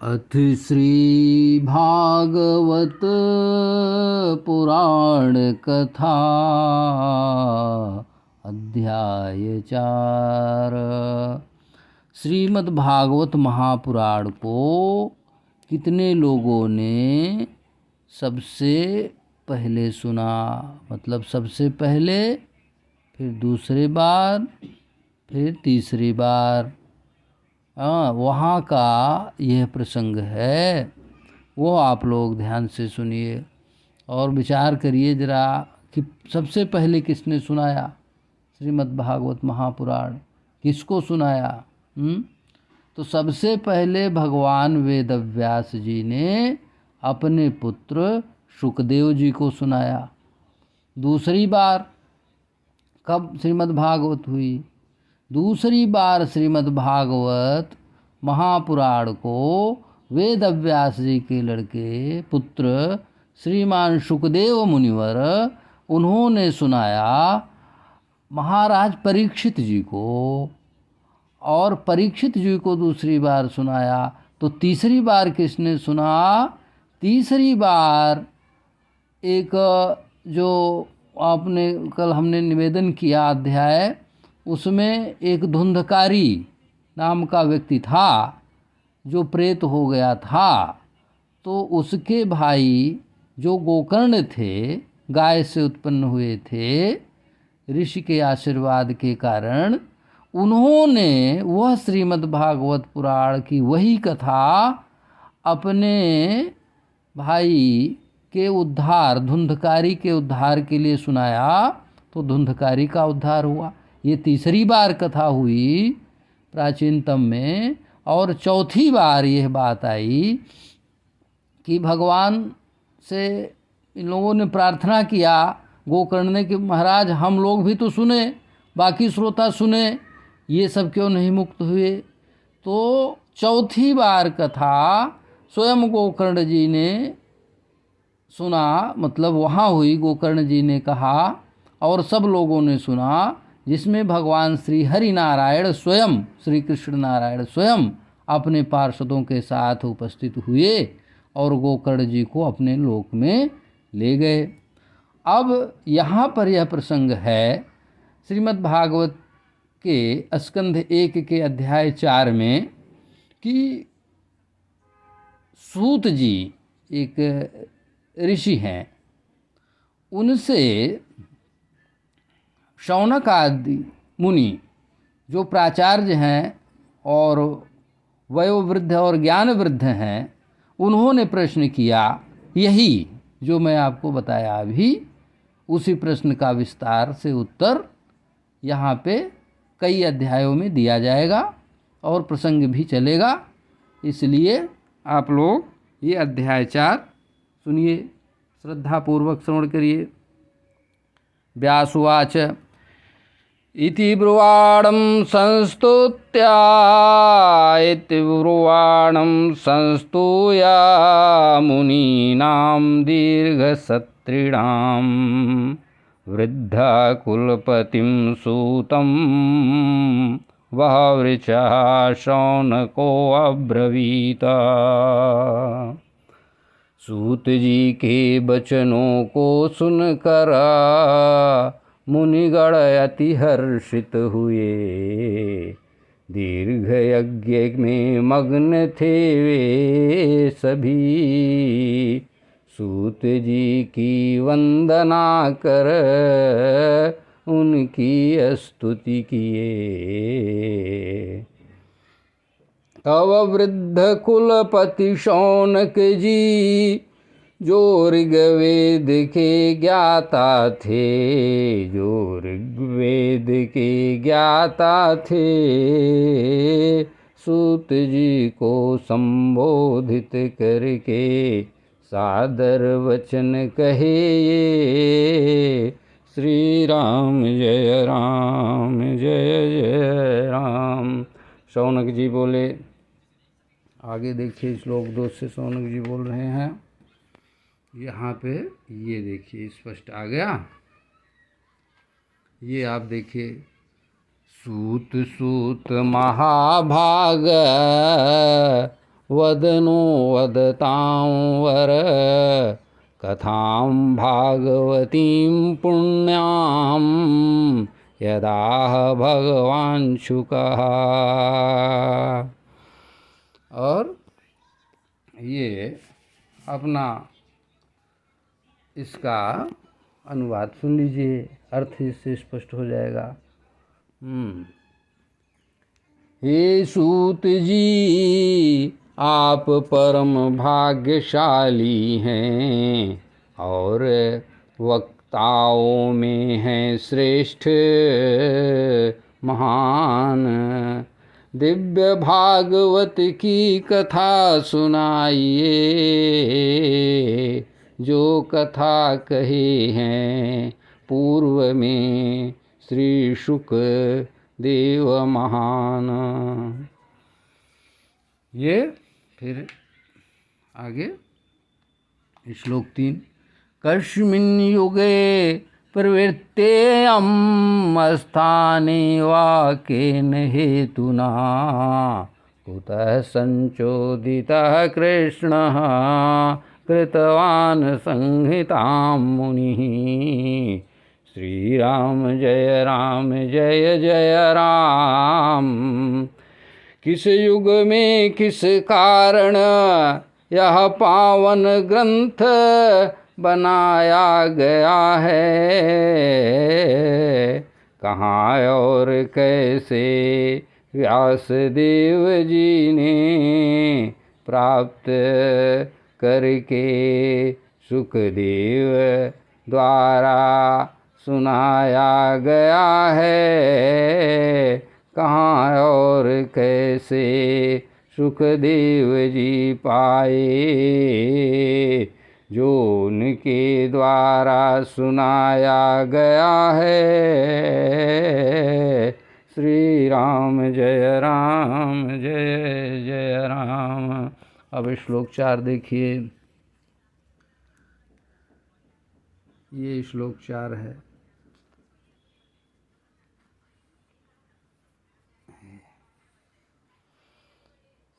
अथ श्री भागवत पुराण कथा अध्याय 4। श्रीमद् भागवत महापुराण को कितने लोगों ने सबसे पहले सुना, मतलब सबसे पहले, फिर दूसरी बार, फिर तीसरी बार। वहाँ का यह प्रसंग है, वो आप लोग ध्यान से सुनिए और विचार करिए जरा कि सबसे पहले किसने सुनाया श्रीमद् भागवत महापुराण, किसको सुनाया। तो सबसे पहले भगवान वेदव्यास जी ने अपने पुत्र शुकदेव जी को सुनाया। दूसरी बार कब श्रीमद् भागवत हुई? दूसरी बार श्रीमद् भागवत महापुराण को वेदव्यास जी के लड़के पुत्र श्रीमान शुकदेव मुनिवर, उन्होंने सुनाया महाराज परीक्षित जी को, और परीक्षित जी को दूसरी बार सुनाया। तो तीसरी बार किसने सुना? तीसरी बार एक जो आपने कल हमने निवेदन किया अध्याय, उसमें एक धुंधकारी नाम का व्यक्ति था जो प्रेत हो गया था। तो उसके भाई जो गोकर्ण थे, गाय से उत्पन्न हुए थे, ऋषि के आशीर्वाद के कारण उन्होंने वह श्रीमद् भागवत पुराण की वही कथा अपने भाई के उद्धार, धुंधकारी के उद्धार के लिए सुनाया। तो धुंधकारी का उद्धार हुआ। ये तीसरी बार कथा हुई प्राचीनतम में। और चौथी बार यह बात आई कि भगवान से इन लोगों ने प्रार्थना किया, गोकर्ण ने, कि महाराज हम लोग भी तो सुने, बाकी श्रोता सुने, ये सब क्यों नहीं मुक्त हुए। तो चौथी बार कथा स्वयं गोकर्ण जी ने सुना, मतलब वहाँ हुई, गोकर्ण जी ने कहा और सब लोगों ने सुना, जिसमें भगवान श्री हरि नारायण स्वयं, श्री कृष्ण नारायण स्वयं अपने पार्षदों के साथ उपस्थित हुए और गोकर्ण जी को अपने लोक में ले गए। अब यहाँ पर यह प्रसंग है श्रीमद् भागवत के स्कंध 1 के अध्याय 4 में कि सूत जी एक ऋषि हैं, उनसे शौनक आदि मुनि जो प्राचार्य हैं और वयोवृद्ध और ज्ञान वृद्ध हैं, उन्होंने प्रश्न किया, यही जो मैं आपको बताया अभी, उसी प्रश्न का विस्तार से उत्तर यहाँ पे कई अध्यायों में दिया जाएगा और प्रसंग भी चलेगा। इसलिए आप लोग ये अध्याय 4 सुनिए, श्रद्धापूर्वक श्रवण करिए। व्यासुवाच इति ब्रुवाणं संस्तुत्या इति ब्रुवाणं संस्तूया मुनीनां दीर्घसत्रिणां वृद्धाकुलपतिं सूतं वहवृचः शौनको अब्रवीत। सूत जी के बचनों को सुनकर मुनिगण अति हर्षित हुए, दीर्घ यज्ञ में मग्न थे वे सभी। सूत जी की वंदना कर उनकी स्तुति किए। तब वृद्ध कुलपति शौनक जी जो ऋग्वेद के ज्ञाता थे, जो ऋग्वेद के ज्ञाता थे, सूत जी को संबोधित करके सादर वचन कहे ये, श्री राम जय राम जय जय राम। शौनक जी बोले, आगे देखिए श्लोक 2 से शौनक जी बोल रहे हैं। यहाँ पे ये देखिए स्पष्ट आ गया, ये आप देखिए। सूत सूत महाभाग वदनो वदतां वर कथां भागवतीं पुण्यां यदाह भगवान शुकः। और ये अपना इसका अनुवाद सुन लीजिए, अर्थ इससे स्पष्ट हो जाएगा। हे सूत जी, आप परम भाग्यशाली हैं और वक्ताओं में हैं श्रेष्ठ महान। दिव्य भागवत की कथा सुनाइए, जो कथा कहे हैं पूर्व में श्री शुक देव महान। ये फिर आगे श्लोक 3। कस्मिन् युगे प्रवृत्तेऽयं स्थाने वा केन हेतुना कुतः संचोदितः कृष्णः कृतवान् संहितां मुनिः। श्री राम जय जय राम। किस युग में किस कारण यह पावन ग्रंथ बनाया गया है, कहाँ और कैसे व्यासदेव जी ने प्राप्त करके सुखदेव द्वारा सुनाया गया है, कहाँ और कैसे सुखदेव जी पाए, जो उनके द्वारा सुनाया गया है। श्री राम जय जय राम। अब श्लोक 4 देखिए, ये श्लोक 4 है।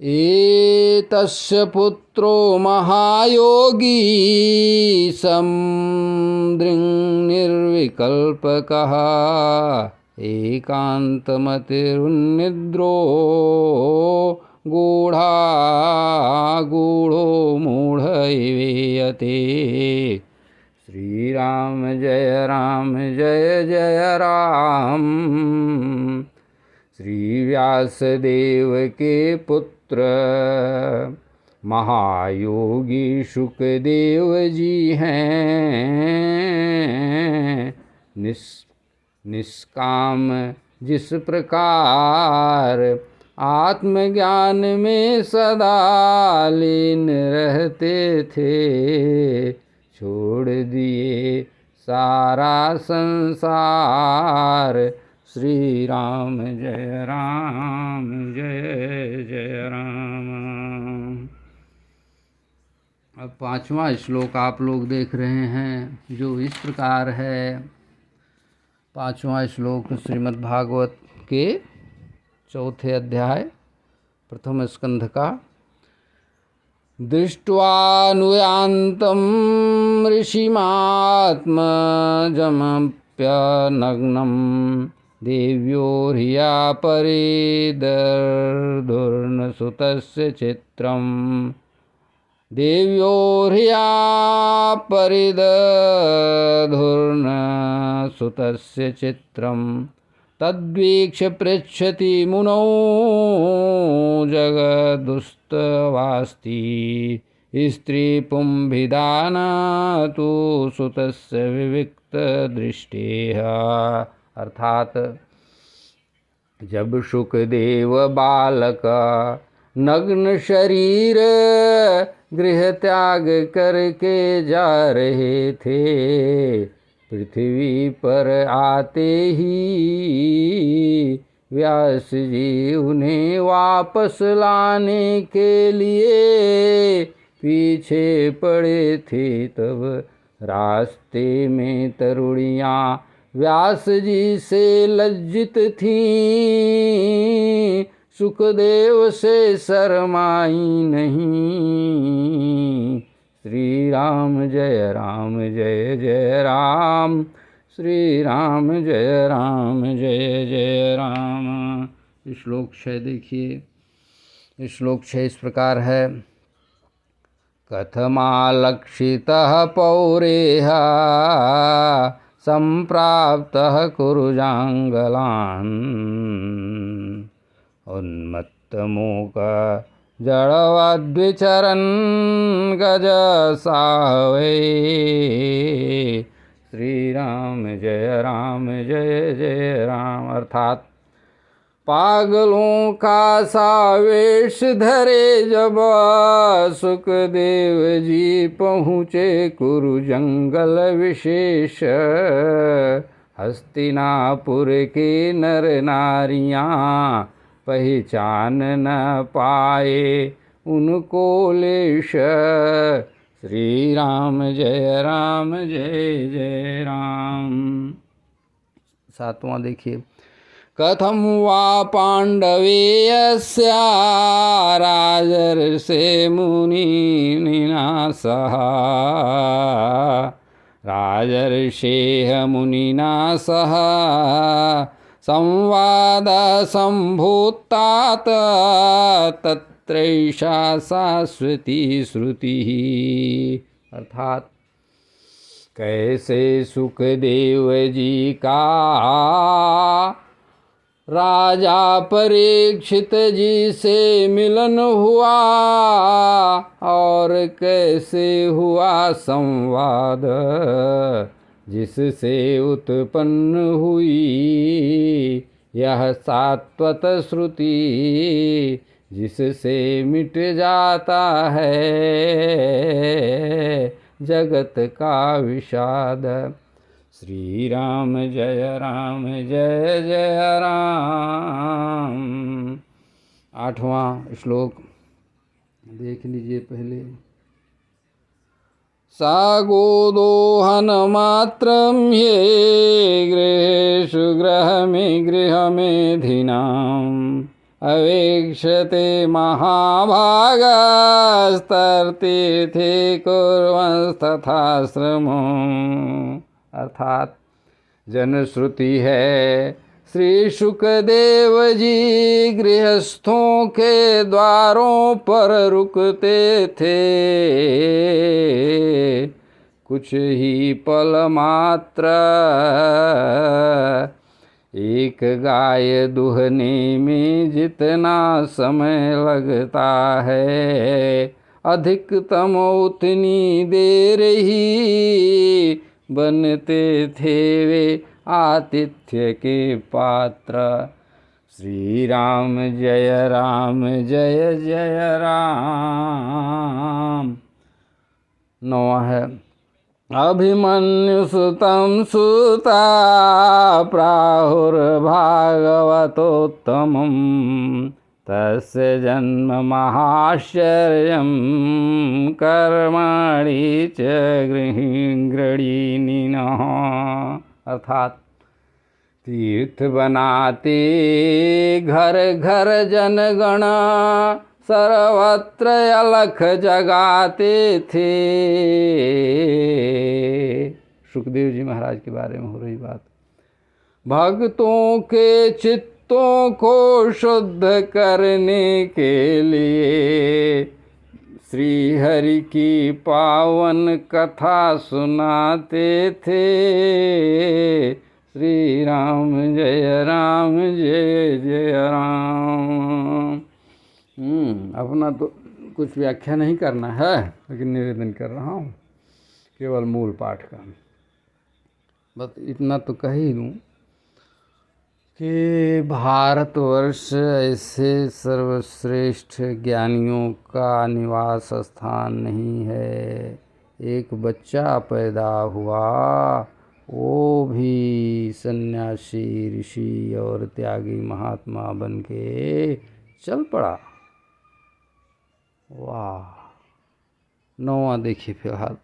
एतस्य पुत्रो महायोगी निर्विकल्पकः एकान्तमतिरुन्निद्रो गूढ़ो मूढ़ इवेयते। श्री राम जय जय राम। श्री व्यासदेव के पुत्र महायोगी शुकदेव जी हैं। निष्काम जिस प्रकार आत्मज्ञान में सदा लीन रहते थे, छोड़ दिए सारा संसार। श्री राम जय जय राम। अब 5वां श्लोक आप लोग देख रहे हैं, जो इस प्रकार है। 5वां श्लोक श्रीमद् भागवत के 4थे अध्याय 1 स्कंध का। दृष्ट्वानुयान्तं ऋषिमात्मजमप्यनग्नं देव्यो ह्रिया परिदर्दुर्नसुतस्य चित्रम्। देव्यो ह्रिया परिदधुर्नसुतस्य चित्रम्। तद्वीक्ष्य पृच्छति मुनौ जगदुस्तवास्ति। स्त्री पुंभिदाना तु सुतस्य विविक्त दृष्टेः। अर्थात जब शुकदेव बालक नग्न शरीर गृह त्याग करके जा रहे थे, पृथ्वी पर आते ही व्यास जी उन्हें वापस लाने के लिए पीछे पड़े थे। तब रास्ते में तरुणियाँ व्यास जी से लज्जित थीं। सुखदेव से शरमाई नहीं। श्री राम जय जय राम, श्री राम जय जय राम। श्लोक 6 देखिए। श्लोक 6 इस प्रकार है। कथमालक्षितः पौरेह संप्राप्तः कुरुजांगलान्, उन्मत्तमूक जड़वद्विचरन् गजसाहवे। श्री राम जय जय राम। अर्थात पागलों का सावेश धरे जब सुखदेव जी पहुँचे कुरु जंगल विशेष, हस्तिनापुर के नर नारियां पहचान न पाए उनको लेश। श्री राम जय जय राम। 7वां देखिए। कथम वा पांडवेयस्या राजर्षे मुनिना सह, राजर्षेः मुनिना सह संवाद संभूतात, तत्रैषा शाश्वती श्रुतिः। अर्थात कैसे सुखदेव जी का राजा परीक्षित जी से मिलन हुआ, और कैसे हुआ संवाद जिससे उत्पन्न हुई यह सात्वत श्रुति, जिससे मिट जाता है जगत का विषाद। श्री राम जय जय राम। 8वां श्लोक देख लीजिए पहले। सा गोदोहन मात्रम ये गृहेषु गृहमेधिनाम्, अवेक्षते महाभागस्तर्तीर्थे कुर्वंस्तथाश्रमो। अर्थात जनश्रुति है श्री सुखदेव जी गृहस्थों के द्वारों पर रुकते थे, कुछ ही पल मात्र एक गाय दुहने में जितना समय लगता है, अधिकतम उतनी देर ही बनते थे वे आतिथ्य के पात्र। श्री राम जय जय राम। 9वां है। अभिमन्यु सुतं सुता प्राहुर्भागवतोत्तमं, तस्य जन्म महाश्चर्यं कर्माणि च गृणीनिनः। अर्थात तीर्थ बनाते घर घर जनगण, सर्वत्र अलख जगाते थे। सुखदेव जी महाराज के बारे में हो रही बात। भक्तों के चित्तों को शुद्ध करने के लिए श्री हरि की पावन कथा सुनाते थे। श्री राम जय जय राम। अपना तो कुछ व्याख्या नहीं करना है, लेकिन निवेदन कर रहा हूँ केवल मूल पाठ का। बस इतना तो कह ही दूँ कि भारतवर्ष ऐसे सर्वश्रेष्ठ ज्ञानियों का निवास स्थान नहीं है। एक बच्चा पैदा हुआ, वो भी सन्यासी ऋषि और त्यागी महात्मा बन के चल पड़ा। वाह। 9वां देखिए फिलहाल।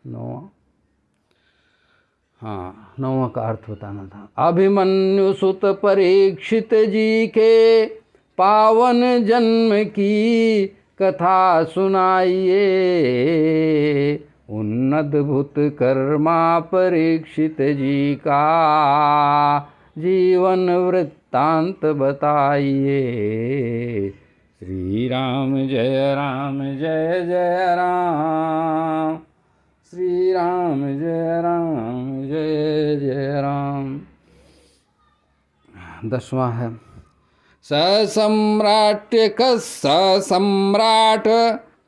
9वां का अर्थ बताना था। अभिमन्यु सुत परीक्षित जी के पावन जन्म की कथा सुनाइए। उन अद्भुत कर्मा परीक्षित जी का जीवन वृत्तांत बताइए। श्री राम जय जय राम, श्री राम जय जय राम। 10वां है सम्राट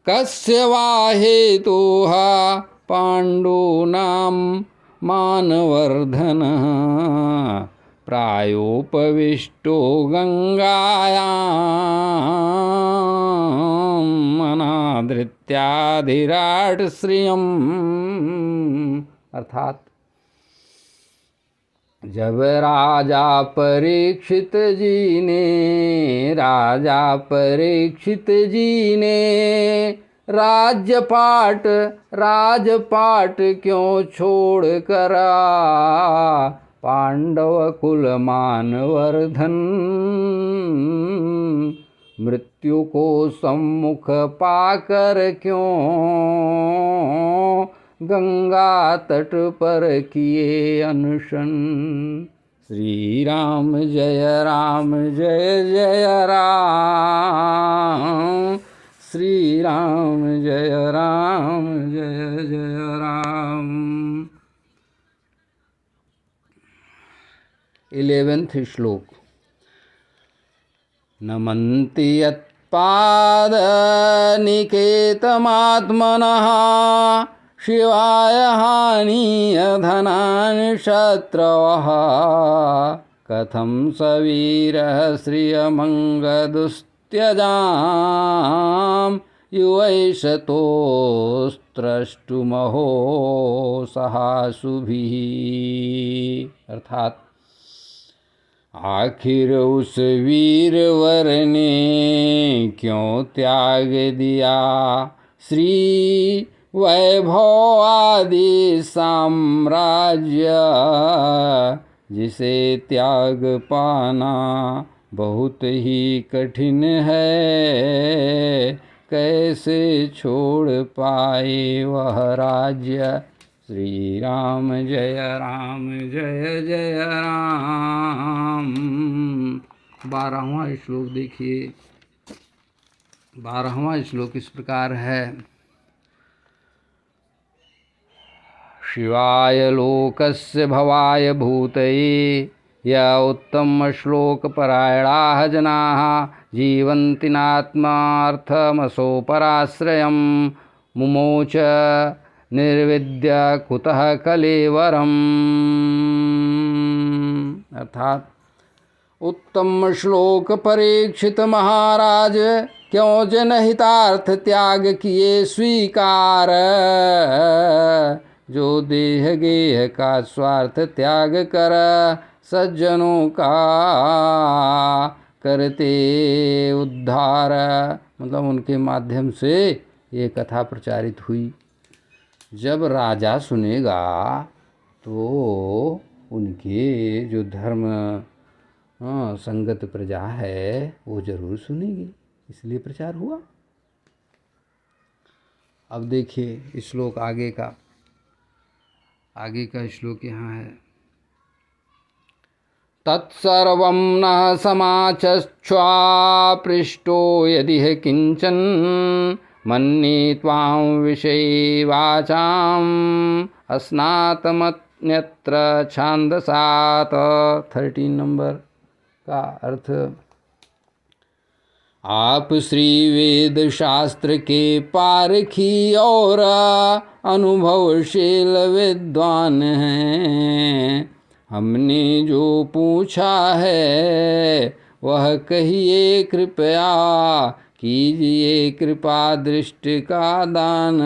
कस्य वा हेतुः पाण्डूनां मानवर्धनः प्रायोपविष्टो गंगायां अनादृत्याधिराट श्रियम्। अर्थात जब राजा परीक्षित जी ने राजपाट क्यों छोड़ कर पांडव कुल मानवर्धन मृत्यु को सम्मुख पाकर क्यों गंगा तट पर किए अनशन। श्री राम जय जय राम, श्री राम जय जय राम। 11वां श्लोक। नमन्ति यत्पादनिकेतमात्मनः शिवाय हानीय धनानि शत्रवः कथं सवीरः श्रियमङ्गदुस्त्यजां युवैषतोस्त्रष्टुमहो सहासुभिः। अर्थात आखिर उस वीरवर ने क्यों त्याग दिया श्री वैभव आदि साम्राज्य, जिसे त्याग पाना बहुत ही कठिन है, कैसे छोड़ पाए वह राज्य। श्री राम जय जय राम। 12वां श्लोक देखिए। 12वां श्लोक इस प्रकार है। शिवाय लोकस्य भवाय भूतये य उत्तम श्लोक परायणाः जनाः जीवन्ति नात्मार्थमसो पराश्रयं मुमोच निर्विद्य कुतः कलेवरम्। अर्थात उत्तम श्लोक परीक्षित महाराज क्यों जनहितार्थ त्याग किए स्वीकार, जो देह गेह का स्वार्थ त्याग कर सज्जनों का करते उद्धार। मतलब उनके माध्यम से ये कथा प्रचारित हुई। जब राजा सुनेगा तो उनके जो धर्म संगत प्रजा है वो जरूर सुनेगी, इसलिए प्रचार हुआ। अब देखिए श्लोक आगे का श्लोक यहाँ है। तत्सर्वं न समाचक्ष्वा पृष्टो यदि किंचन मन्ये त्वां विषये वाचाम् अस्नातमन्यत्र छान्दसात्। 13 नंबर का अर्थ। आप श्री वेद शास्त्र के पारखी और अनुभवशील विद्वान हैं। हमने जो पूछा है वह कहिए, कृपया कीजिए कृपा दृष्टि का दान।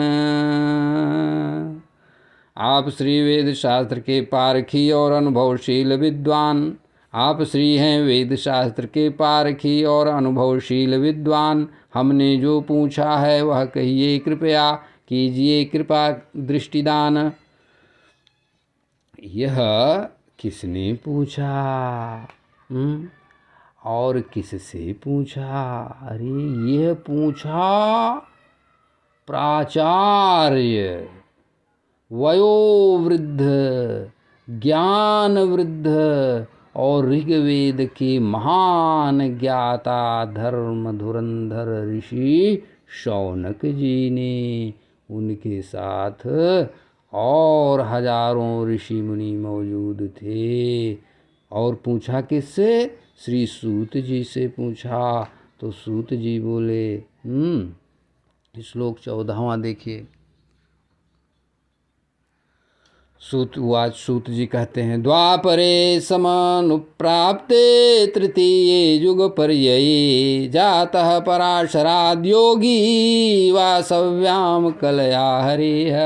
आप श्री वेद शास्त्र के पारखी और अनुभवशील विद्वान। आप श्री हैं वेद शास्त्र के पारखी और अनुभवशील विद्वान। हमने जो पूछा है वह कहिए, कृपया कीजिए कृपा दृष्टिदान। यह किसने पूछा? और किससे पूछा? अरे यह पूछा प्राचार्य, वयोवृद्ध, ज्ञान वृद्ध और ऋग्वेद के महान ज्ञाता धर्म धुरंधर ऋषि शौनक जी ने। उनके साथ और हजारों ऋषि मुनि मौजूद थे। और पूछा किससे? श्री सूत जी से पूछा। तो सूत जी बोले, श्लोक 14वां देखिए। सूत जी कहते हैं, द्वापरे समानुप्राप्ते तृतीये युग पर्यये जातः पराशराद् योगी वासव्याम कलया हरिः।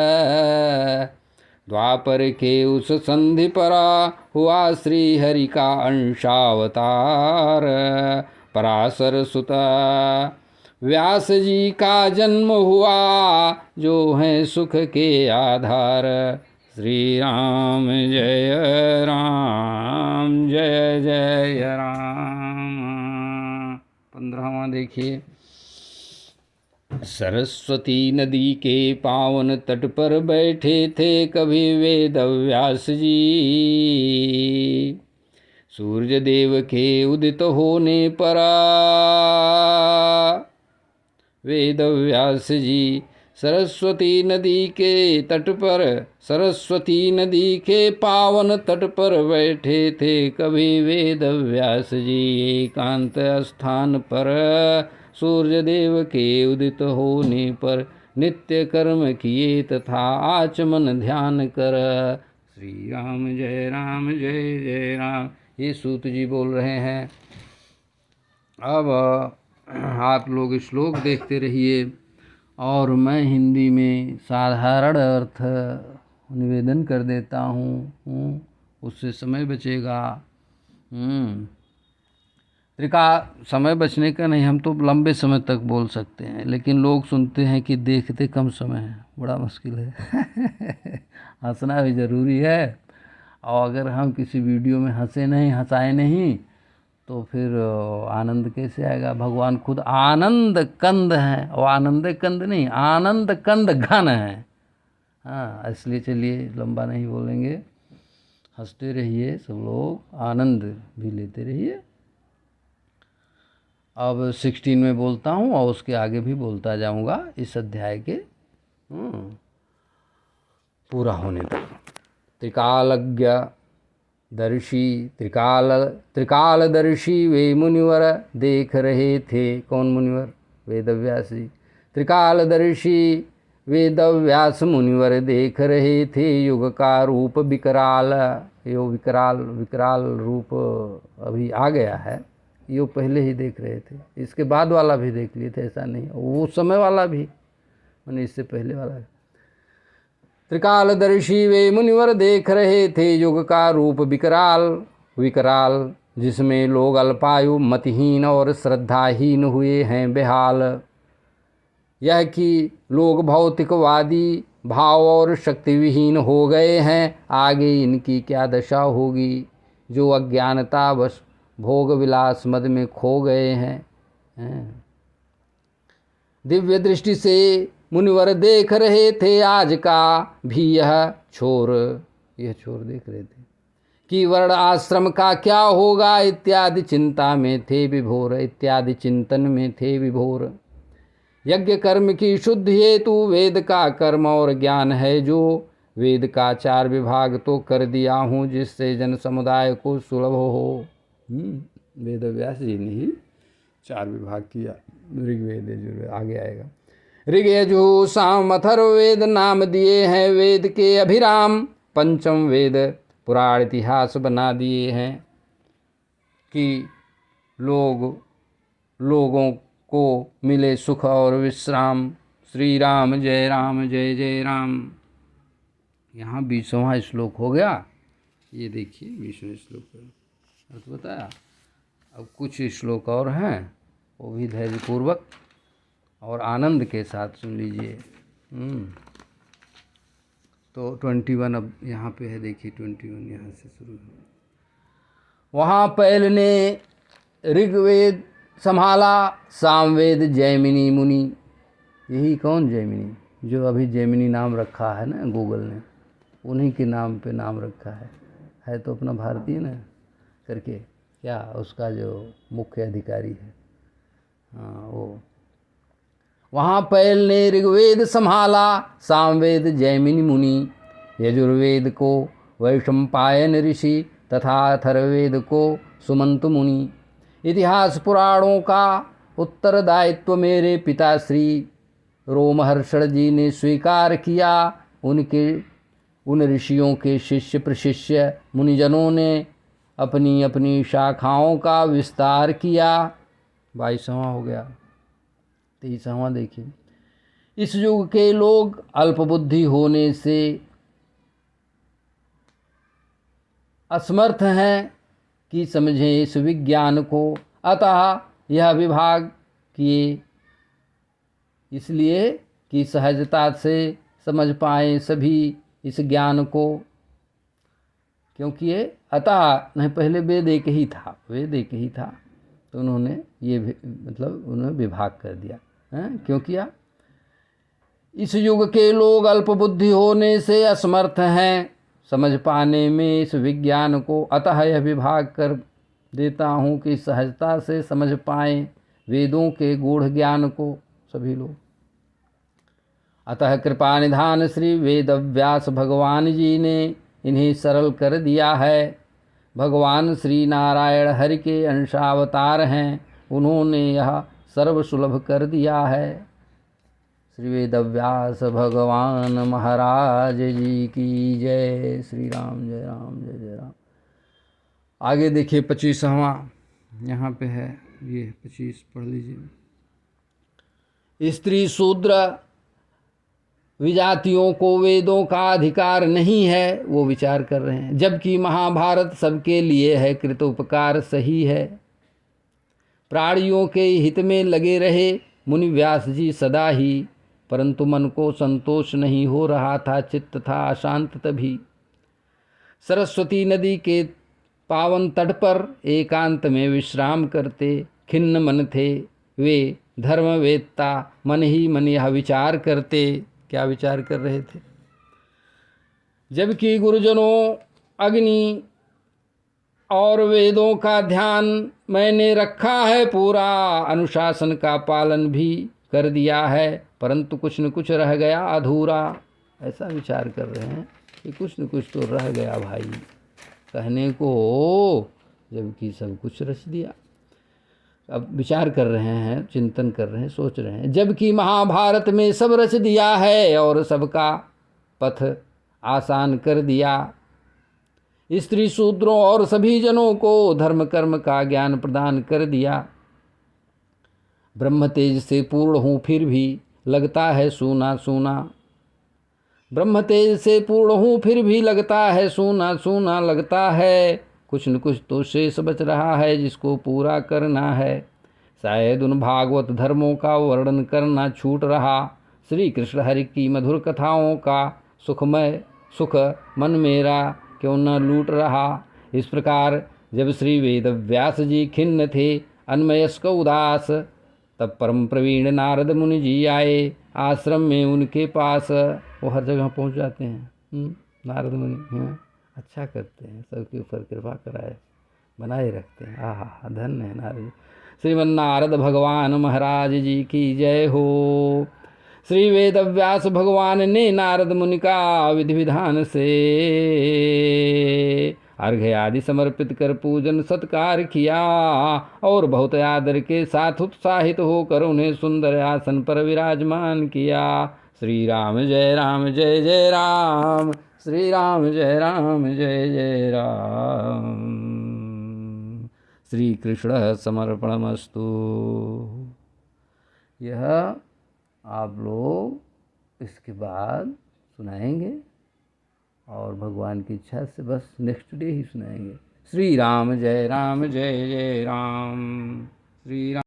द्वापर के उस संधि पर हुआ श्री हरि का अंशावतार। पराशर सुत व्यास जी का जन्म हुआ, जो हैं सुख के आधार। श्री राम जय राम, जय जय राम। 15वां देखिए। सरस्वती नदी के पावन तट पर बैठे थे कभी वेद व्यास जी। सूर्य देव के उदित होने पर वेद व्यास जी सरस्वती नदी के तट पर, सरस्वती नदी के पावन तट पर बैठे थे कभी वेद व्यास जी। एकांत स्थान पर सूर्य देव के उदित होने पर नित्य कर्म किए तथा आचमन ध्यान कर। श्री राम जय राम, जय जय राम। ये सूत जी बोल रहे हैं। अब आप लोग श्लोक देखते रहिए और मैं हिंदी में साधारण अर्थ निवेदन कर देता हूँ, उससे समय बचेगा। समय बचने का नहीं, हम तो लंबे समय तक बोल सकते हैं, लेकिन लोग सुनते हैं कि देखते कम समय है, बड़ा मुश्किल है। हंसना भी ज़रूरी है, और अगर हम किसी वीडियो में हंसे नहीं, हंसाए नहीं, तो फिर आनंद कैसे आएगा? भगवान खुद आनंद कंद है, और आनंद कंद नहीं, आनंद कंद घन है। हाँ, इसलिए चलिए लंबा नहीं बोलेंगे, हंसते रहिए सब लोग, आनंद भी लेते रहिए। अब 16 में बोलता हूँ और उसके आगे भी बोलता जाऊँगा इस अध्याय के पूरा होने तक। त्रिकालज्ञ दर्शी त्रिकालदर्शी वे मुनिवर देख रहे थे। कौन मुनिवर? वेदव्यास जी। त्रिकालदर्शी वेदव्यास मुनिवर देख रहे थे युग का रूप विकराल। यो विकराल रूप अभी आ गया है, यो पहले ही देख रहे थे, इसके बाद वाला भी देख लिए थे, ऐसा नहीं, वो समय वाला भी, मैंने इससे पहले वाला भी। त्रिकालदर्शी वे मुनिवर देख रहे थे युग का रूप विकराल, जिसमें लोग अल्पायु, मतिहीन और श्रद्धाहीन हुए हैं बेहाल। यह कि लोग भौतिकवादी भाव और शक्ति विहीन हो गए हैं। आगे इनकी क्या दशा होगी, जो अज्ञानतावश भोग विलास मद में खो गए हैं। दिव्य दृष्टि से मुनिवर देख रहे थे आज का भी यह छोर देख रहे थे कि वर्ण आश्रम का क्या होगा, इत्यादि चिंता में थे विभोर, इत्यादि चिंतन में थे विभोर। यज्ञ कर्म की शुद्ध हेतु वेद का कर्म और ज्ञान है जो, वेद का 4 विभाग तो कर दिया हूँ जिससे जन समुदाय को सुलभ हो। वेद व्यास जी ने ही 4 विभाग किया। ऋग्वेद यजुर्वेद आगे आएगा। ऋग यजु साम अथर्ववेद नाम दिए हैं वेद के अभिराम। पंचम वेद पुराण इतिहास बना दिए हैं कि लोगों को मिले सुख और विश्राम। श्री राम जय राम, जय जय राम। यहाँ 20वां श्लोक हो गया। ये देखिए 20वें श्लोक का अर्थ बताया। अब कुछ श्लोक और हैं, वो भी धैर्यपूर्वक और आनंद के साथ सुन लीजिए। तो 21 अब यहाँ पे है, देखिए 21 यहाँ से शुरू है। वहाँ पैल ने ऋग्वेद संभाला, सामवेद जैमिनी मुनि। यही कौन जैमिनी? जो अभी जैमिनी नाम रखा है ना गूगल ने, उन्हीं के नाम पे नाम रखा है तो अपना भारतीय ना करके, क्या उसका जो मुख्य अधिकारी है, हाँ वो। वहाँ पैल ने ऋग्वेद संभाला, सामवेद जैमिनी मुनि। यजुर्वेद को वैशंपायन ऋषि तथा अथर्ववेद को सुमंत मुनि। इतिहास पुराणों का उत्तरदायित्व मेरे पिता श्री रोमहर्षण जी ने स्वीकार किया। उन ऋषियों के शिष्य प्रशिष्य मुनिजनों ने अपनी अपनी शाखाओं का विस्तार किया। 22वां हो गया, 23वां देखिए। इस युग के लोग अल्पबुद्धि होने से असमर्थ हैं कि समझें इस विज्ञान को, अतः यह विभाग किए इसलिए कि सहजता से समझ पाएं सभी इस ज्ञान को। क्योंकि ये अतः नहीं, पहले वेद एक ही था, वेद एक ही था, तो उन्होंने ये मतलब उन्होंने विभाग कर दिया है। क्यों किया? इस युग के लोग अल्पबुद्धि होने से असमर्थ हैं समझ पाने में इस विज्ञान को, अतः यह विभाग कर देता हूँ कि सहजता से समझ पाएं वेदों के गूढ़ ज्ञान को सभी लोग। अतः कृपा निधान श्री वेद व्यास भगवान जी ने इन्हें सरल कर दिया है। भगवान श्री नारायण हरि के अंशावतार हैं, उन्होंने यह सर्वसुलभ कर दिया है। श्री वेद व्यास भगवान महाराज जी की जय। श्री राम जय राम जय जय राम। आगे देखिए 25वां यहाँ पे है, ये 25 पढ़ लीजिए। स्त्री शूद्र विजातियों को वेदों का अधिकार नहीं है, वो विचार कर रहे हैं, जबकि महाभारत सबके लिए है, कृतोपकार सही है। प्राणियों के हित में लगे रहे मुनि व्यास जी सदा ही, परंतु मन को संतोष नहीं हो रहा था, चित्त था अशांत। तभी सरस्वती नदी के पावन तट पर एकांत में विश्राम करते खिन्न मन थे वे धर्मवेत्ता, मन ही मन यह विचार करते। क्या विचार कर रहे थे? जबकि गुरुजनों अग्नि और वेदों का ध्यान मैंने रखा है पूरा, अनुशासन का पालन भी कर दिया है, परंतु कुछ न कुछ रह गया अधूरा। ऐसा विचार कर रहे हैं कि कुछ न कुछ तो रह गया भाई कहने को, जबकि सब कुछ रच दिया। अब विचार कर रहे हैं, चिंतन कर रहे हैं, सोच रहे हैं, जबकि महाभारत में सब रच दिया है और सबका पथ आसान कर दिया। स्त्री शूद्रों और सभी जनों को धर्म कर्म का ज्ञान प्रदान कर दिया। ब्रह्म तेज से पूर्ण हूँ फिर भी लगता है सूना सूना। ब्रह्म तेज से पूर्ण हूँ फिर भी लगता है सूना सूना लगता है। कुछ न कुछ तो शेष बच रहा है जिसको पूरा करना है। शायद उन भागवत धर्मों का वर्णन करना छूट रहा। श्री कृष्ण हरि की मधुर कथाओं का सुखमय सुख मन मेरा क्यों न लूट रहा। इस प्रकार जब श्री वेद व्यास जी खिन्न थे अन्मयस्क उदास, तब परम प्रवीण नारद मुनि जी आए आश्रम में उनके पास। वो हर जगह पहुंच जाते हैं नारद मुनि हैं, अच्छा करते हैं, सबके ऊपर कृपा कराए बनाए रखते हैं। आहा धन्य है नारद। श्रीमन नारद भगवान महाराज जी की जय हो। श्री वेद व्यास भगवान ने नारद मुनि का विधि विधान से अर्घ्य आदि समर्पित कर पूजन सत्कार किया और बहुत आदर के साथ उत्साहित होकर उन्हें सुंदर आसन पर विराजमान किया। श्री राम जय जय राम, श्री राम जय जय राम। श्री कृष्ण समर्पणमस्तु। यह आप लोग इसके बाद सुनाएंगे और भगवान की इच्छा से बस नेक्स्ट डे ही सुनाएंगे। श्री राम जय जय राम। श्री राम।